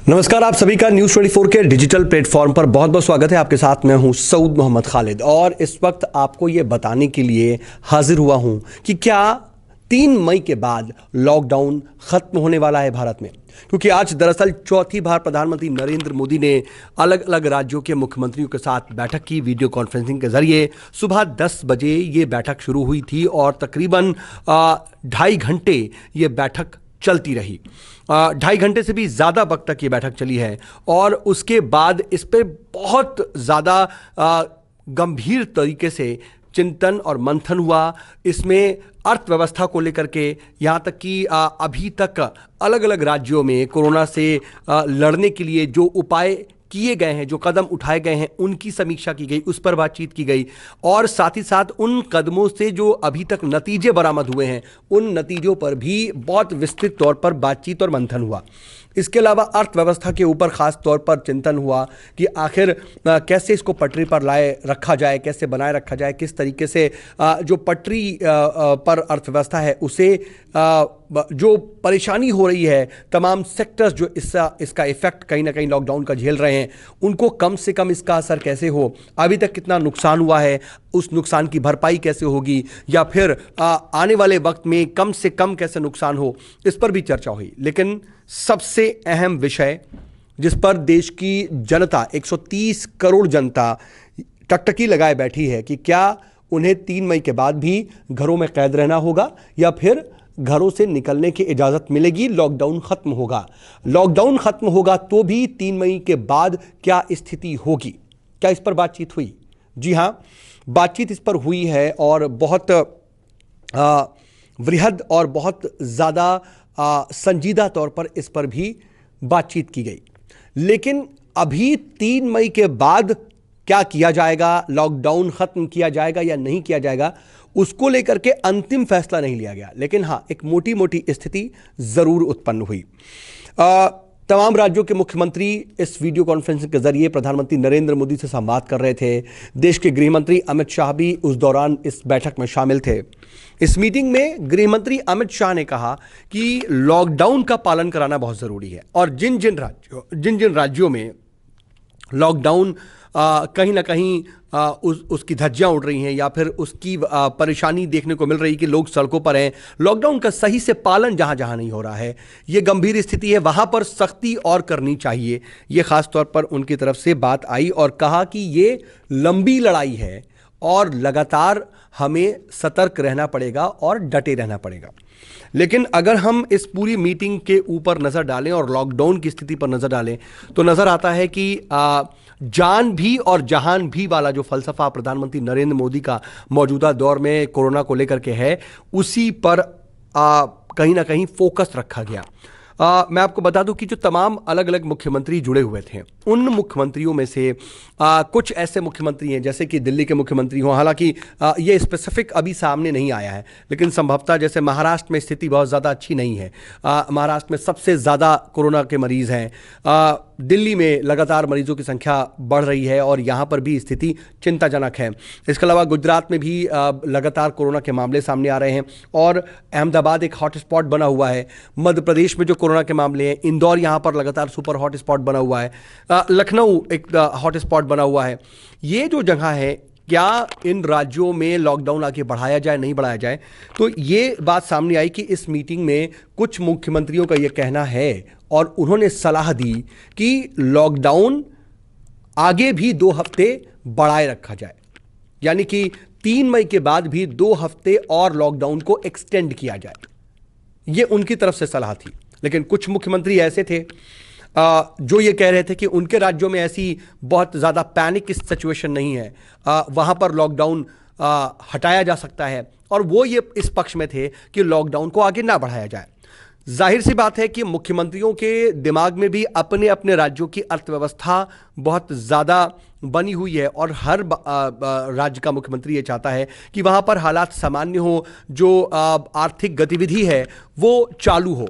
नमस्कार, आप सभी का न्यूज़ 24 के डिजिटल प्लेटफॉर्म पर बहुत बहुत स्वागत है। आपके साथ मैं हूं सऊद मोहम्मद खालिद और इस वक्त आपको ये बताने के लिए हाजिर हुआ हूं कि क्या 3 मई के बाद लॉकडाउन खत्म होने वाला है भारत में। क्योंकि आज दरअसल चौथी बार प्रधानमंत्री नरेंद्र मोदी ने अलग अलग राज्यों के मुख्यमंत्रियों के साथ बैठक की। वीडियो कॉन्फ्रेंसिंग के जरिए सुबह 10 बजे ये बैठक शुरू हुई थी और तकरीबन 2.5 घंटे ये बैठक चलती रही। 2.5 घंटे से भी ज़्यादा वक्त तक ये बैठक चली है और उसके बाद इस पर बहुत ज़्यादा गंभीर तरीके से चिंतन और मंथन हुआ। इसमें अर्थव्यवस्था को लेकर के, यहाँ तक कि अभी तक अलग अलग राज्यों में कोरोना से लड़ने के लिए जो उपाय किए गए हैं, जो कदम उठाए गए हैं, उनकी समीक्षा की गई, उस पर बातचीत की गई और साथ ही साथ उन कदमों से जो अभी तक नतीजे बरामद हुए हैं, उन नतीजों पर भी बहुत विस्तृत तौर पर बातचीत और मंथन हुआ। इसके अलावा अर्थव्यवस्था के ऊपर खास तौर पर चिंतन हुआ कि आखिर कैसे इसको पटरी पर लाए रखा जाए, कैसे बनाए रखा जाए, किस तरीके से जो पटरी पर अर्थव्यवस्था है उसे जो परेशानी हो रही है, तमाम सेक्टर्स जो इसका इफेक्ट कहीं ना कहीं लॉकडाउन का झेल रहे हैं, उनको कम से कम इसका असर कैसे हो, अभी तक कितना नुकसान हुआ है, उस नुकसान की भरपाई कैसे होगी, या फिर आने वाले वक्त में कम से कम कैसे नुकसान हो, इस पर भी चर्चा हुई। लेकिन सबसे अहम विषय जिस पर देश की जनता, 130 करोड़ जनता टकटकी लगाए बैठी है कि क्या उन्हें 3 मई के बाद भी घरों में कैद रहना होगा या फिर घरों से निकलने की इजाज़त मिलेगी, लॉकडाउन खत्म होगा। लॉकडाउन खत्म होगा तो भी 3 मई के बाद क्या स्थिति होगी, क्या इस पर बातचीत हुई? जी हाँ, बातचीत इस पर हुई है और बहुत वृहद और बहुत ज़्यादा संजीदा तौर पर इस पर भी बातचीत की गई। लेकिन अभी 3 मई के बाद क्या किया जाएगा, लॉकडाउन खत्म किया जाएगा या नहीं किया जाएगा, उसको लेकर के अंतिम फैसला नहीं लिया गया। लेकिन हाँ, एक मोटी मोटी स्थिति जरूर उत्पन्न हुई। तमाम राज्यों के मुख्यमंत्री इस वीडियो कॉन्फ्रेंसिंग के जरिए प्रधानमंत्री नरेंद्र मोदी से संवाद कर रहे थे। देश के गृहमंत्री अमित शाह भी उस दौरान इस बैठक में शामिल थे। इस मीटिंग में गृहमंत्री अमित शाह ने कहा कि लॉकडाउन का पालन कराना बहुत जरूरी है और जिन जिन राज्यों में लॉकडाउन कहीं ना कहीं उसकी धज्जियां उड़ रही हैं या फिर उसकी परेशानी देखने को मिल रही कि लोग सड़कों पर हैं, लॉकडाउन का सही से पालन जहां जहां नहीं हो रहा है, ये गंभीर स्थिति है, वहां पर सख्ती और करनी चाहिए। ये खास तौर पर उनकी तरफ से बात आई और कहा कि ये लंबी लड़ाई है और लगातार हमें सतर्क रहना पड़ेगा और डटे रहना पड़ेगा। लेकिन अगर हम इस पूरी मीटिंग के ऊपर नज़र डालें और लॉकडाउन की स्थिति पर नज़र डालें तो नज़र आता है कि जान भी और जहान भी वाला जो फलसफा प्रधानमंत्री नरेंद्र मोदी का मौजूदा दौर में कोरोना को लेकर के है, उसी पर कहीं ना कहीं फोकस रखा गया। मैं आपको बता दूं कि जो तमाम अलग अलग मुख्यमंत्री जुड़े हुए थे, उन मुख्यमंत्रियों में से कुछ ऐसे मुख्यमंत्री हैं जैसे कि दिल्ली के मुख्यमंत्री हों, हालांकि ये स्पेसिफिक अभी सामने नहीं आया है, लेकिन संभवतः जैसे महाराष्ट्र में स्थिति बहुत ज़्यादा अच्छी नहीं है। महाराष्ट्र में सबसे ज़्यादा कोरोना के मरीज़ हैं। दिल्ली में लगातार मरीजों की संख्या बढ़ रही है और यहाँ पर भी स्थिति चिंताजनक है। इसके अलावा गुजरात में भी लगातार कोरोना के मामले सामने आ रहे हैं और अहमदाबाद एक हॉटस्पॉट बना हुआ है। मध्य प्रदेश में जो कोरोना के मामले हैं, इंदौर यहाँ पर लगातार सुपर हॉटस्पॉट बना हुआ है। लखनऊ एक हॉटस्पॉट बना हुआ है। ये जो जगह है, क्या इन राज्यों में लॉकडाउन आगे बढ़ाया जाए, नहीं बढ़ाया जाए? तो ये बात सामने आई कि इस मीटिंग में कुछ मुख्यमंत्रियों का ये कहना है और उन्होंने सलाह दी कि लॉकडाउन आगे भी 2 हफ्ते बढ़ाए रखा जाए, यानी कि 3 मई के बाद भी 2 हफ्ते और लॉकडाउन को एक्सटेंड किया जाए। ये उनकी तरफ से सलाह थी। लेकिन कुछ मुख्यमंत्री ऐसे थे जो ये कह रहे थे कि उनके राज्यों में ऐसी बहुत ज़्यादा पैनिक सिचुएशन नहीं है, वहाँ पर लॉकडाउन हटाया जा सकता है, और वो ये इस पक्ष में थे कि लॉकडाउन को आगे ना बढ़ाया जाए। जाहिर सी बात है कि मुख्यमंत्रियों के दिमाग में भी अपने अपने राज्यों की अर्थव्यवस्था बहुत ज़्यादा बनी हुई है और हर राज्य का मुख्यमंत्री ये चाहता है कि वहाँ पर हालात सामान्य हो, जो आर्थिक गतिविधि है वो चालू हो।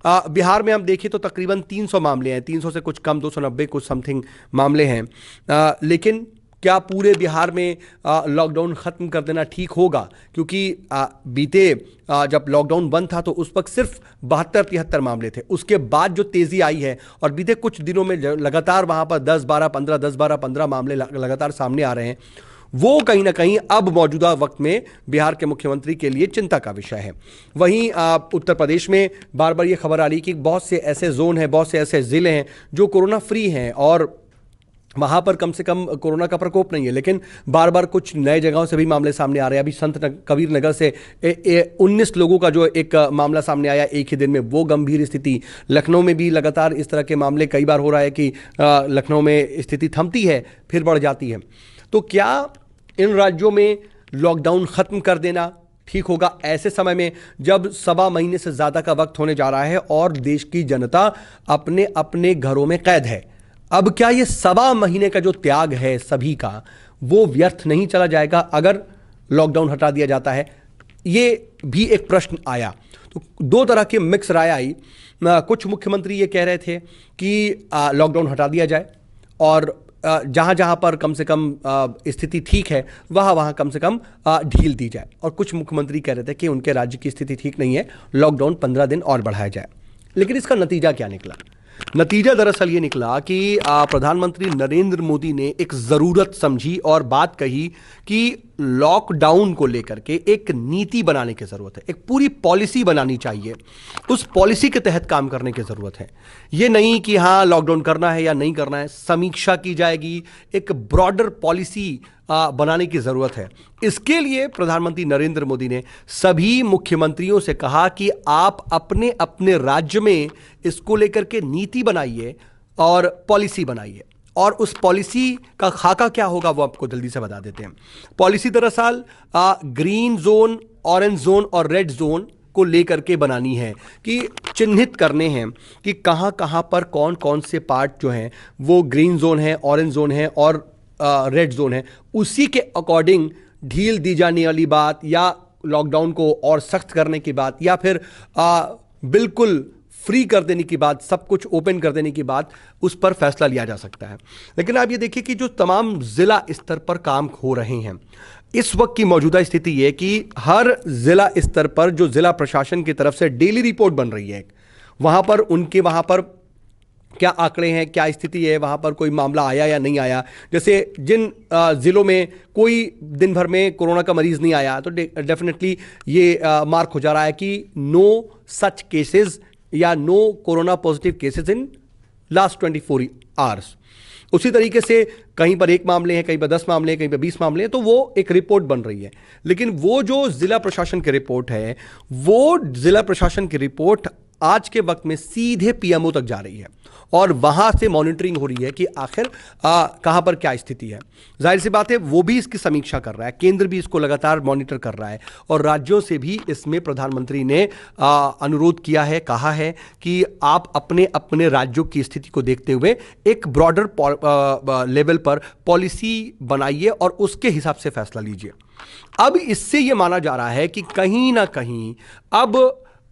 बिहार में हम देखें तो तकरीबन 300 मामले हैं, 300 से कुछ कम, 290 कुछ समथिंग मामले हैं। लेकिन क्या पूरे बिहार में लॉकडाउन खत्म कर देना ठीक होगा? क्योंकि बीते जब लॉकडाउन बंद था तो उस वक्त सिर्फ 72-73 मामले थे। उसके बाद जो तेजी आई है और बीते कुछ दिनों में लगातार वहां पर 10-12-15 मामले लगातार सामने आ रहे हैं, वो कहीं ना कहीं अब मौजूदा वक्त में बिहार के मुख्यमंत्री के लिए चिंता का विषय है। वहीं उत्तर प्रदेश में बार बार ये खबर आ रही कि बहुत से ऐसे जोन हैं, बहुत से ऐसे जिले हैं जो कोरोना फ्री हैं और वहां पर कम से कम कोरोना का प्रकोप नहीं है, लेकिन बार बार कुछ नए जगहों से भी मामले सामने आ रहे हैं। अभी संत कबीर नगर से 19 लोगों का जो एक मामला सामने आया एक ही दिन में, वो गंभीर स्थिति। लखनऊ में भी लगातार इस तरह के मामले कई बार हो रहा है कि लखनऊ में स्थिति थमती है फिर बढ़ जाती है। तो क्या इन राज्यों में लॉकडाउन खत्म कर देना ठीक होगा ऐसे समय में जब 1.25 महीने से ज्यादा का वक्त होने जा रहा है और देश की जनता अपने अपने घरों में कैद है? अब क्या ये 1.25 महीने का जो त्याग है सभी का, वो व्यर्थ नहीं चला जाएगा अगर लॉकडाउन हटा दिया जाता है? ये भी एक प्रश्न आया। तो दो तरह की मिक्स राय आई। कुछ मुख्यमंत्री ये कह रहे थे कि लॉकडाउन हटा दिया जाए और जहां जहां पर कम से कम स्थिति ठीक है वहां वहां कम से कम ढील दी जाए, और कुछ मुख्यमंत्री कह रहे थे कि उनके राज्य की स्थिति ठीक नहीं है, लॉकडाउन 15 दिन और बढ़ाया जाए। लेकिन इसका नतीजा क्या निकला? नतीजा दरअसल ये निकला कि प्रधानमंत्री नरेंद्र मोदी ने एक जरूरत समझी और बात कही कि लॉकडाउन को लेकर के एक नीति बनाने की जरूरत है, एक पूरी पॉलिसी बनानी चाहिए, उस पॉलिसी के तहत काम करने की जरूरत है। ये नहीं कि हाँ लॉकडाउन करना है या नहीं करना है, समीक्षा की जाएगी, एक ब्रॉडर पॉलिसी बनाने की जरूरत है। इसके लिए प्रधानमंत्री नरेंद्र मोदी ने सभी मुख्यमंत्रियों से कहा कि आप अपने अपने राज्य में इसको लेकर के नीति बनाइए और पॉलिसी बनाइए, और उस पॉलिसी का खाका क्या होगा वो आपको जल्दी से बता देते हैं। पॉलिसी दरअसल ग्रीन जोन, ऑरेंज जोन और रेड जोन को लेकर के बनानी है, कि चिन्हित करने हैं कि कहां कहां पर कौन कौन से पार्ट जो हैं वो ग्रीन जोन है, ऑरेंज जोन है और रेड जोन है। उसी के अकॉर्डिंग ढील दी जाने वाली बात या लॉकडाउन को और सख्त करने की बात या फिर बिल्कुल फ्री कर देने की बात, सब कुछ ओपन कर देने की बात, उस पर फैसला लिया जा सकता है। लेकिन आप ये देखिए कि जो तमाम जिला स्तर पर काम हो रहे हैं, इस वक्त की मौजूदा स्थिति ये कि हर जिला स्तर पर जो जिला प्रशासन की तरफ से डेली रिपोर्ट बन रही है, वहां पर क्या आंकड़े हैं, क्या स्थिति है, वहां पर कोई मामला आया या नहीं आया। जैसे जिन जिलों में कोई दिन भर में कोरोना का मरीज नहीं आया तो डेफिनेटली ये मार्क हो जा रहा है कि नो सच केसेस या no corona positive cases in last 24 hours. उसी तरीके से कहीं पर 1 मामले हैं, कहीं पर 10 मामले हैं, कहीं पर 20 मामले हैं, तो वो एक रिपोर्ट बन रही है। लेकिन वो जो जिला प्रशासन की रिपोर्ट है, वो जिला प्रशासन की रिपोर्ट आज के वक्त में सीधे पीएमओ तक जा रही है और वहां से मॉनिटरिंग हो रही है कि आखिर कहां पर क्या स्थिति है। जाहिर सी बात है वो भी इसकी समीक्षा कर रहा है, केंद्र भी इसको लगातार मॉनिटर कर रहा है और राज्यों से भी इसमें प्रधानमंत्री ने अनुरोध किया है, कहा है कि आप अपने अपने राज्यों की स्थिति को देखते हुए एक ब्रॉडर लेवल पर पॉलिसी बनाइए और उसके हिसाब से फैसला लीजिए। अब इससे यह माना जा रहा है कि कहीं ना कहीं अब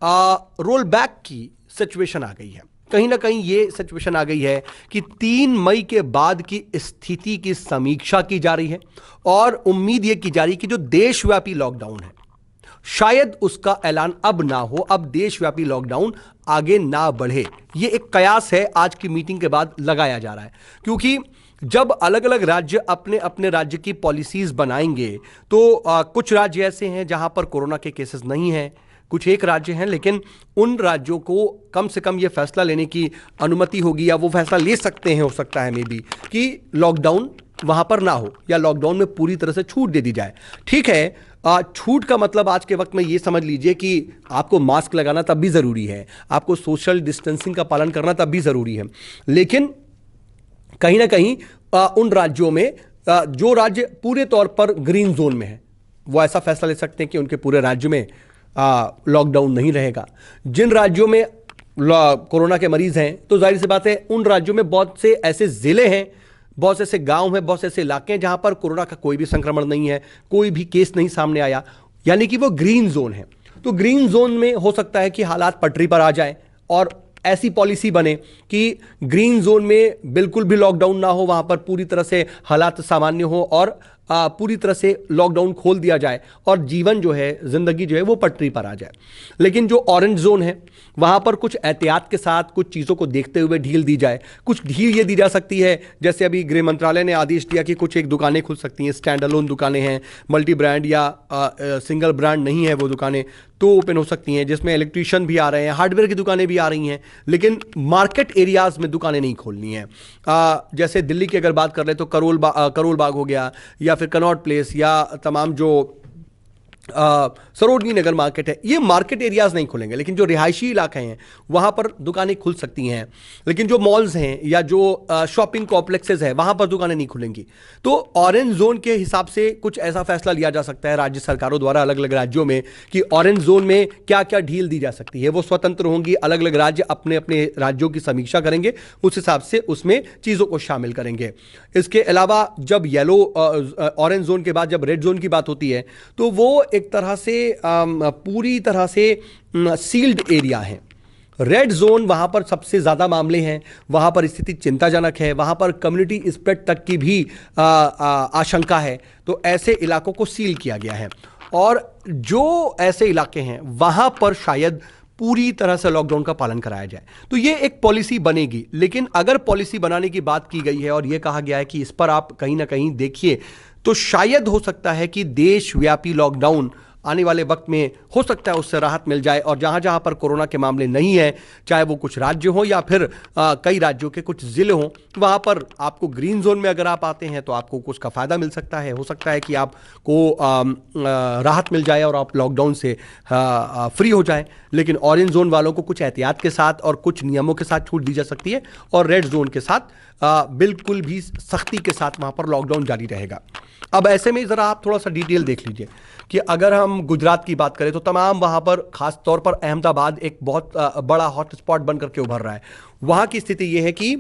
रोल बैक की सिचुएशन आ गई है, कहीं ना कहीं ये सिचुएशन आ गई है कि 3 मई के बाद की स्थिति की समीक्षा की जा रही है और उम्मीद ये की जा रही है कि जो देशव्यापी लॉकडाउन है शायद उसका ऐलान अब ना हो, अब देशव्यापी लॉकडाउन आगे ना बढ़े। ये एक कयास है आज की मीटिंग के बाद लगाया जा रहा है, क्योंकि जब अलग अलग राज्य अपने अपने राज्य की पॉलिसीज बनाएंगे तो कुछ राज्य ऐसे हैं जहां पर कोरोना के केसेस नहीं हैं, कुछ एक राज्य हैं, लेकिन उन राज्यों को कम से कम यह फैसला लेने की अनुमति होगी या वो फैसला ले सकते हैं, हो सकता है मे बी, कि लॉकडाउन वहां पर ना हो या लॉकडाउन में पूरी तरह से छूट दे दी जाए। ठीक है, छूट का मतलब आज के वक्त में ये समझ लीजिए कि आपको मास्क लगाना तब भी जरूरी है, आपको सोशल डिस्टेंसिंग का पालन करना तब भी जरूरी है, लेकिन कहीं ना कहीं उन राज्यों में जो राज्य पूरे तौर पर ग्रीन जोन में है वो ऐसा फैसला ले सकते हैं कि उनके पूरे राज्य में लॉकडाउन नहीं रहेगा। जिन राज्यों में कोरोना के मरीज हैं तो जाहिर सी बात है उन राज्यों में बहुत से ऐसे जिले हैं, बहुत से ऐसे गांव हैं, बहुत से ऐसे इलाके हैं जहां पर कोरोना का कोई भी संक्रमण नहीं है, कोई भी केस नहीं सामने आया, यानी कि वो ग्रीन जोन है। तो ग्रीन जोन में हो सकता है कि हालात पटरी पर आ जाए और ऐसी पॉलिसी बने कि ग्रीन जोन में बिल्कुल भी लॉकडाउन ना हो, वहां पर पूरी तरह से हालात सामान्य हो और पूरी तरह से लॉकडाउन खोल दिया जाए और जीवन जो है, जिंदगी जो है वो पटरी पर आ जाए। लेकिन जो ऑरेंज जोन है वहां पर कुछ एहतियात के साथ कुछ चीज़ों को देखते हुए ढील दी जाए। कुछ ढील ये दी जा सकती है, जैसे अभी गृह मंत्रालय ने आदेश दिया कि कुछ एक दुकानें खुल सकती हैं, स्टैंड अलोन दुकानें हैं, मल्टी ब्रांड या सिंगल ब्रांड नहीं है वो दुकानें, तो ओपन हो सकती हैं, जिसमें इलेक्ट्रिशियन भी आ रहे हैं, हार्डवेयर की दुकानें भी आ रही हैं, लेकिन मार्केट एरियाज में दुकानें नहीं खोलनी हैं। जैसे दिल्ली की अगर बात कर ले तो करोल बाग हो गया, या फिर कनॉट प्लेस, या तमाम जो सरोजनी नगर मार्केट है, ये मार्केट एरियाज नहीं खुलेंगे, लेकिन जो रिहायशी इलाके हैं वहां पर दुकानें खुल सकती हैं। लेकिन जो मॉल्स हैं या जो शॉपिंग कॉम्प्लेक्सेस है वहां पर दुकानें नहीं खुलेंगी। तो ऑरेंज जोन के हिसाब से कुछ ऐसा फैसला लिया जा सकता है राज्य सरकारों द्वारा अलग अलग राज्यों में कि ऑरेंज जोन में क्या क्या ढील दी जा सकती है। वो स्वतंत्र होंगी, अलग अलग राज्य अपने अपने राज्यों की समीक्षा करेंगे, उस हिसाब से उसमें चीज़ों को शामिल करेंगे। इसके अलावा जब ऑरेंज जोन के बाद जब रेड जोन की बात होती है तो वो एक तरह से पूरी तरह से सील्ड एरिया है। रेड जोन वहां पर सबसे ज्यादा मामले हैं, वहां पर स्थिति चिंताजनक है, वहां पर कम्युनिटी स्प्रेड तक की भी आशंका है। तो ऐसे इलाकों को सील किया गया है और जो ऐसे इलाके हैं वहां पर शायद पूरी तरह से लॉकडाउन का पालन कराया जाए। तो ये एक पॉलिसी बनेगी। लेकिन अगर पॉलिसी बनाने की बात की गई है और यह कहा गया है कि इस पर आप कहीं ना कहीं देखिए, तो शायद हो सकता है कि देशव्यापी लॉकडाउन आने वाले वक्त में हो सकता है उससे राहत मिल जाए, और जहां जहां पर कोरोना के मामले नहीं है, चाहे वो कुछ राज्य हो या फिर कई राज्यों के कुछ जिले हों, वहां पर आपको ग्रीन जोन में अगर आप आते हैं तो आपको कुछ का फायदा मिल सकता है। हो सकता है कि आपको राहत मिल जाए और आप लॉकडाउन से फ्री हो जाए। लेकिन ऑरेंज जोन वालों को कुछ एहतियात के साथ और कुछ नियमों के साथ छूट दी जा सकती है, और रेड जोन के साथ बिल्कुल भी सख्ती के साथ वहां पर लॉकडाउन जारी रहेगा। अब ऐसे में जरा आप थोड़ा सा डिटेल देख लीजिए कि अगर हम गुजरात की बात करें तो तमाम वहां पर खास तौर पर अहमदाबाद एक बहुत बड़ा हॉटस्पॉट बन करके उभर रहा है। वहां की स्थिति यह है कि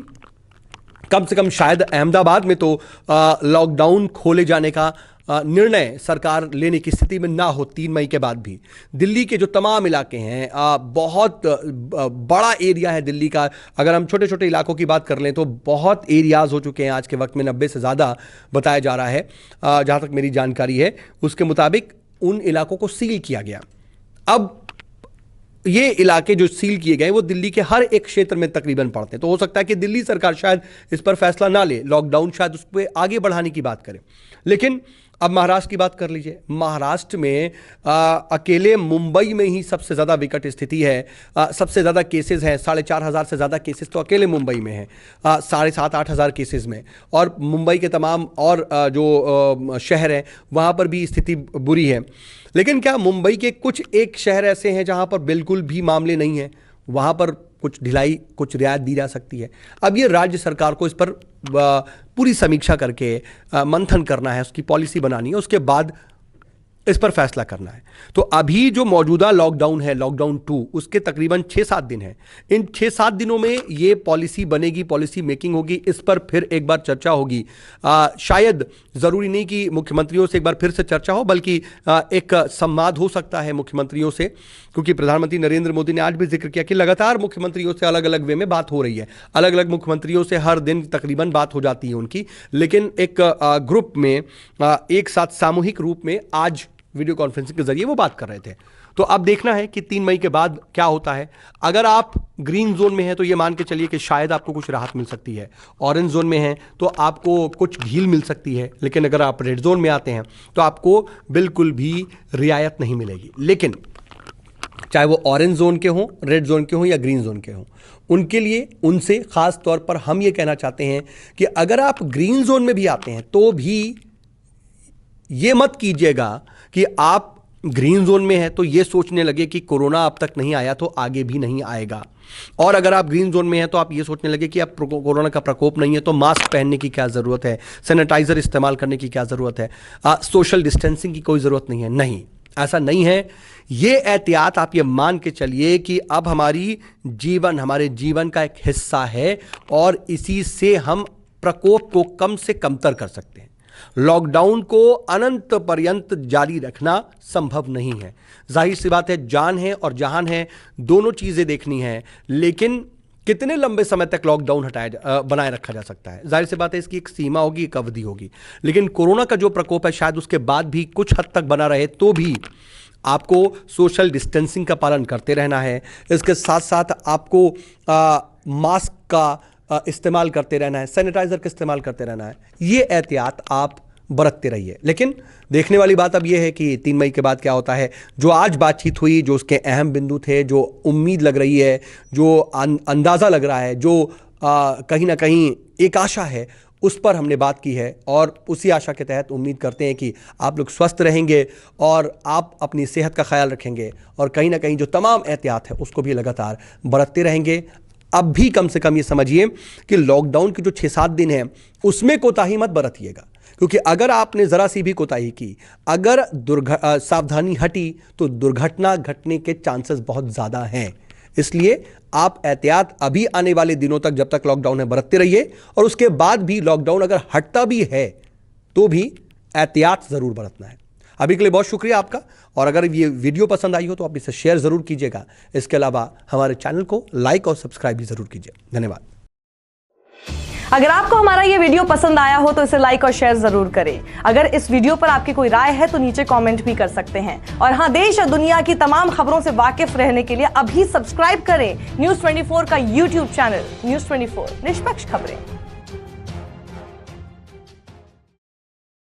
कम से कम शायद अहमदाबाद में तो लॉकडाउन खोले जाने का निर्णय सरकार लेने की स्थिति में ना हो 3 मई के बाद भी। दिल्ली के जो तमाम इलाके हैं, बहुत बड़ा एरिया है दिल्ली का। अगर हम छोटे छोटे इलाकों की बात कर लें तो बहुत एरियाज हो चुके हैं आज के वक्त में, 90 से ज़्यादा बताया जा रहा है जहाँ तक मेरी जानकारी है। उसके मुताबिक उन इलाकों को सील किया गया। अब ये इलाके जो सील किए गए वो दिल्ली के हर एक क्षेत्र में तकरीबन पड़ते हैं। तो हो सकता है कि दिल्ली सरकार शायद इस पर फैसला ना ले, लॉकडाउन शायद उस पर आगे बढ़ाने की बात करे। लेकिन अब महाराष्ट्र की बात कर लीजिए। महाराष्ट्र में अकेले मुंबई में ही सबसे ज़्यादा विकट स्थिति है। सबसे ज़्यादा केसेस हैं, 4,500 से ज़्यादा केसेस तो अकेले मुंबई में हैं, 7,500-8 हज़ार केसेस में। और मुंबई के तमाम और जो शहर हैं वहाँ पर भी स्थिति बुरी है। लेकिन क्या मुंबई के कुछ एक शहर ऐसे हैं जहाँ पर बिल्कुल भी मामले नहीं हैं, वहाँ पर कुछ ढिलाई, कुछ रियायत दी जा सकती है। अब ये राज्य सरकार को इस पर पूरी समीक्षा करके मंथन करना है, उसकी पॉलिसी बनानी है, उसके बाद इस पर फैसला करना है। तो अभी जो मौजूदा लॉकडाउन है, लॉकडाउन 2, उसके तकरीबन 6-7 दिन है। इन 6-7 दिनों में ये पॉलिसी बनेगी, पॉलिसी मेकिंग होगी, इस पर फिर एक बार चर्चा होगी। शायद ज़रूरी नहीं कि मुख्यमंत्रियों से एक बार फिर से चर्चा हो, बल्कि एक संवाद हो सकता है मुख्यमंत्रियों से, क्योंकि प्रधानमंत्री नरेंद्र मोदी ने आज भी जिक्र किया कि लगातार मुख्यमंत्रियों से अलग अलग वे में बात हो रही है। अलग अलग मुख्यमंत्रियों से हर दिन तकरीबन बात हो जाती है उनकी, लेकिन एक ग्रुप में एक साथ सामूहिक रूप में आज वीडियो कॉन्फ्रेंसिंग के जरिए वो बात कर रहे थे। तो अब देखना है कि 3 मई के बाद क्या होता है। अगर आप ग्रीन जोन में हैं तो ये मान के चलिए कि शायद आपको कुछ राहत मिल सकती है, ऑरेंज जोन में हैं तो आपको कुछ ढील मिल सकती है, लेकिन अगर आप रेड जोन में आते हैं तो आपको बिल्कुल भी रियायत नहीं मिलेगी। लेकिन चाहे वो ऑरेंज जोन के हों, रेड जोन के हों या ग्रीन जोन के हों, उनके लिए, उनसे खास तौर पर हम ये कहना चाहते हैं कि अगर आप ग्रीन जोन में भी आते हैं तो भी ये मत कीजिएगा कि आप ग्रीन जोन में है तो ये सोचने लगे कि कोरोना अब तक नहीं आया तो आगे भी नहीं आएगा। और अगर आप ग्रीन जोन में हैं तो आप ये सोचने लगे कि अब कोरोना का प्रकोप नहीं है तो मास्क पहनने की क्या ज़रूरत है, सैनिटाइजर इस्तेमाल करने की क्या ज़रूरत है, सोशल डिस्टेंसिंग की कोई ज़रूरत नहीं है। नहीं, ऐसा नहीं है। ये एहतियात आप ये मान के चलिए कि अब हमारे जीवन का एक हिस्सा है और इसी से हम प्रकोप को कम से कमतर कर सकते हैं। लॉकडाउन को अनंत पर्यंत जारी रखना संभव नहीं है। जाहिर सी बात है, जान है और जहान है, दोनों चीजें देखनी है। लेकिन कितने लंबे समय तक लॉकडाउन बनाए रखा जा सकता है? जाहिर सी बात है, इसकी एक सीमा होगी, एक अवधि होगी। लेकिन कोरोना का जो प्रकोप है, शायद उसके बाद भी कुछ हद तक बना रहे, तो भी आपको सोशल डिस्टेंसिंग का पालन करते रहना है। इसके साथ साथ आपको मास्क का इस्तेमाल करते रहना है, सैनिटाइजर का इस्तेमाल करते रहना है। ये एहतियात आप बरतते रहिए। लेकिन देखने वाली बात अब यह है कि 3 मई के बाद क्या होता है। जो आज बातचीत हुई, जो उसके अहम बिंदु थे, जो उम्मीद लग रही है, जो अंदाज़ा लग रहा है, जो कहीं ना कहीं एक आशा है, उस पर हमने बात की है। और उसी आशा के तहत उम्मीद करते हैं कि आप लोग स्वस्थ रहेंगे और आप अपनी सेहत का ख्याल रखेंगे और कहीं ना कहीं जो तमाम एहतियात है उसको भी लगातार बरतते रहेंगे। अब भी कम से कम ये समझिए कि लॉकडाउन के जो 6-7 दिन हैं उसमें कोताही मत बरतिएगा, क्योंकि अगर आपने ज़रा सी भी कोताही की, अगर सावधानी हटी, तो दुर्घटना घटने के चांसेस बहुत ज़्यादा हैं। इसलिए आप एहतियात अभी आने वाले दिनों तक, जब तक लॉकडाउन है, बरतते रहिए। और उसके बाद भी लॉकडाउन अगर हटता भी है तो भी एहतियात ज़रूर बरतना है। अभी के लिए बहुत शुक्रिया आपका। और अगर ये वीडियो पसंद आई हो तो आप इसे शेयर ज़रूर कीजिएगा। इसके अलावा हमारे चैनल को लाइक और सब्सक्राइब भी ज़रूर कीजिए। धन्यवाद। अगर आपको हमारा ये वीडियो पसंद आया हो तो इसे लाइक और शेयर जरूर करें। अगर इस वीडियो पर आपकी कोई राय है तो नीचे कमेंट भी कर सकते हैं। और हाँ, देश और दुनिया की तमाम खबरों से वाकिफ रहने के लिए अभी सब्सक्राइब करें न्यूज़ 24 का यूट्यूब चैनल। न्यूज़ 24, निष्पक्ष खबरें।